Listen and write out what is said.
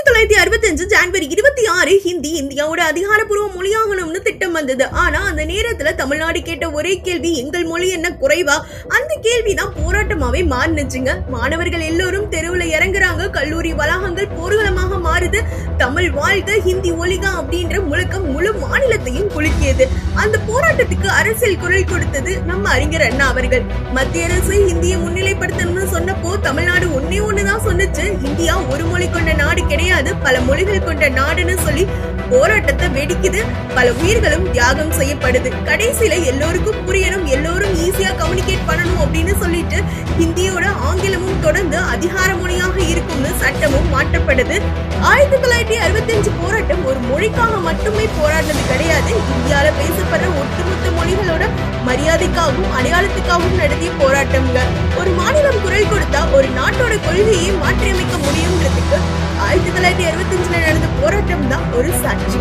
1965 ஜனவரி 26 ஹிந்தி இந்தியாவோட அதிகாரப்பூர்வ மொழியாகணும்னு திட்டம் வந்தது. ஆனா அந்த நேரத்துல தமிழ்நாடு கேட்ட ஒரே கேள்வி, எங்கள் மொழி என்ன குறைவா? அந்த கேள்விதான் போராட்டமாவே மாறினுச்சுங்க. மாணவர்கள் எல்லோரும் தெருவுல இறங்குறாங்க, கல்லூரி வளாகங்கள் போர்க்களமாக மாறுது. தமிழ் வாழ்க, ஹிந்தி ஒழிக அப்படின்ற முழக்கம் முழு மாநிலத்தையும் குலுக்கியது. அந்த போராட்டத்துக்கு அரசியல் குரல் கொடுத்தது நம்ம அறிஞர் அண்ணா அவர்கள். மத்திய அரசு ஹிந்தியை முன்னிலைப்படுத்தணும்னு சொன்னப்போ தமிழ்நாடு ஒண்ணுதான் சொன்னுச்சு, இந்தியா ஒரு மொழி கொண்ட நாடு கிடையாது, பல மொழிகள் கொண்ட நாடுன்னு சொல்லி போராட்டத்தை வெடிக்குது. பல உயிர்களும் தியாகம் செய்யப்படுது. கடைசியில எல்லோருக்கும் புரியணும், எல்லோரும் ஈஸியா கம்யூனிகேட் பண்ணணும் அப்படின்னு சொல்லிட்டு ஹிந்தியோட ஆங்கிலமும் தொடர்ந்து அதிகார மொழியாக இருக்கும்னு சட்டமும் மாற்றப்படுது. 1965 போராட்டம் ஒரு மொழிக்காக மட்டுமே போராடினது கிடையாது. இந்தியால பேசப்படுற ஒட்டுமொத்த மொழிகளோட மரியாதைக்காகவும் அடையாளத்துக்காகவும் நடத்திய போராட்டம்ங்க. ஒரு மாநிலம் குரல் கொடுத்தா ஒரு நாட்டோட கொள்கையை மாற்றியமைக்க முடியும்ன்றதுக்கு 1965 நடந்த போராட்டம் தான் ஒரு சாட்சி.